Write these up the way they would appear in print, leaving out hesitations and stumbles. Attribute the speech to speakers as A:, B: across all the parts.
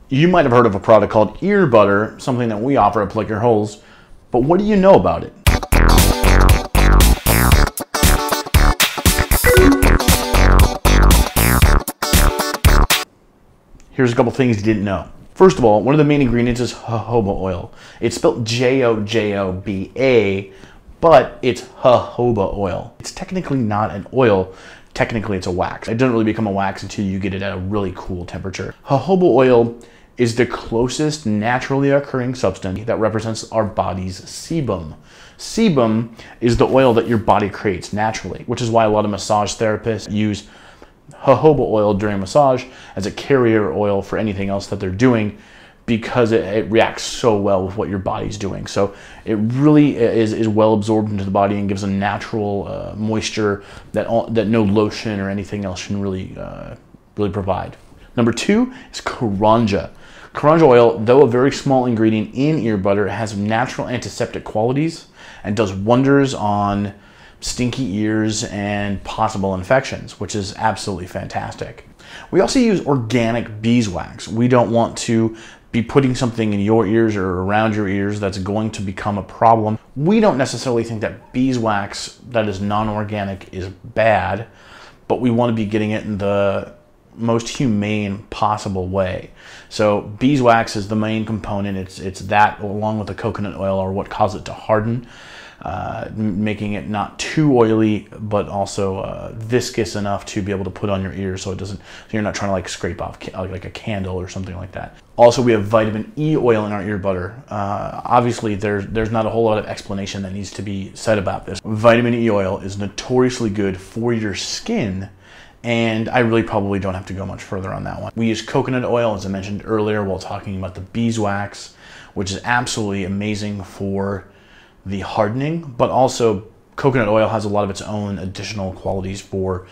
A: You might have heard of a product called ear butter, something that we offer to plug your holes, but what do you know about it? Here's a couple things you didn't know. First of all, one of the main ingredients is jojoba oil. It's spelled Jojoba, but it's jojoba oil. It's technically not an oil. Technically, it's a wax. It doesn't really become a wax until you get it at a really cool temperature. Jojoba oil is the closest naturally occurring substance that represents our body's sebum. Sebum is the oil that your body creates naturally, which is why a lot of massage therapists use jojoba oil during massage as a carrier oil for anything else that they're doing, because it reacts so well with what your body's doing. So it really is well absorbed into the body and gives a natural moisture that no lotion or anything else can really provide. Number two is Karanji. Karanji oil, though a very small ingredient in ear butter, has natural antiseptic qualities and does wonders on stinky ears and possible infections, which is absolutely fantastic. We also use organic beeswax. We don't want to be putting something in your ears or around your ears that's going to become a problem. We don't necessarily think that beeswax that is non-organic is bad, but we want to be getting it in the most humane possible way. So beeswax is the main component. It's that, along with the coconut oil, are what cause it to harden, making it not too oily, but also viscous enough to be able to put on your ears, so you're not trying to like scrape off like a candle or something like that. Also, we have vitamin E oil in our ear butter. Obviously, there's not a whole lot of explanation that needs to be said about this. Vitamin E oil is notoriously good for your skin, and I really probably don't have to go much further on that one. We use coconut oil, as I mentioned earlier, while talking about the beeswax, which is absolutely amazing for the hardening, but also coconut oil has a lot of its own additional qualities for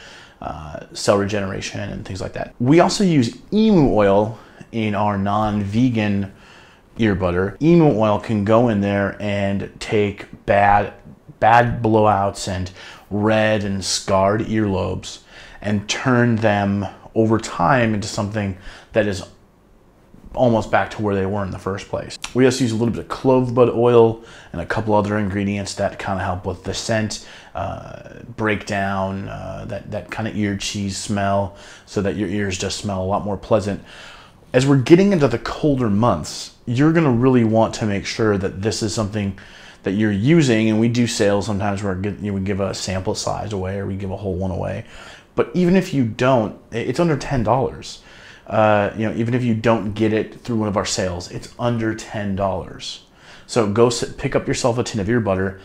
A: cell regeneration and things like that. We also use emu oil in our non-vegan ear butter. Emu oil can go in there and take bad blowouts and red and scarred earlobes and turn them over time into something that is almost back to where they were in the first place. We also use a little bit of clove bud oil and a couple other ingredients that kind of help with the scent, break down that kind of ear cheese smell, so that your ears just smell a lot more pleasant. As we're getting into the colder months, you're gonna really want to make sure that this is something that you're using, and we do sales sometimes where we give a sample size away, or we give a whole one away. But even if you don't, it's under $10. Even if you don't get it through one of our sales, it's under $10. So go pick up yourself a tin of ear butter,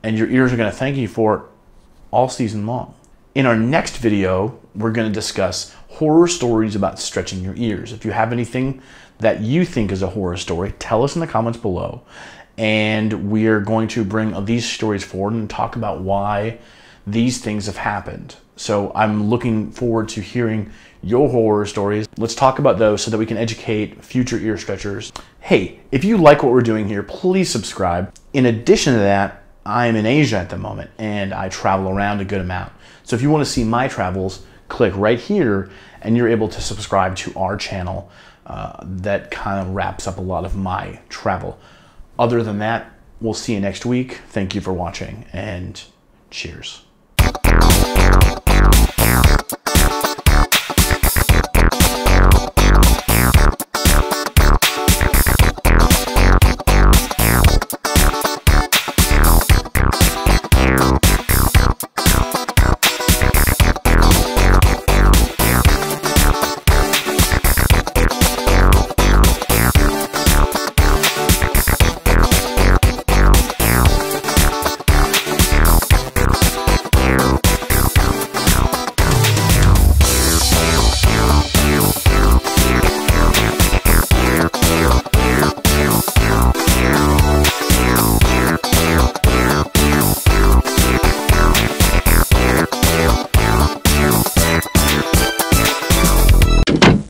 A: and your ears are going to thank you for it all season long. In our next video, we're going to discuss horror stories about stretching your ears. If you have anything that you think is a horror story, tell us in the comments below, and we are going to bring these stories forward and talk about why these things have happened. So I'm looking forward to hearing your horror stories. Let's talk about those so that we can educate future ear stretchers. Hey, if you like what we're doing here, please subscribe. In addition to that, I'm in Asia at the moment, and I travel around a good amount. So if you want to see my travels, click right here, and you're able to subscribe to our channel. That kind of wraps up a lot of my travel. Other than that, we'll see you next week. Thank you for watching, and cheers.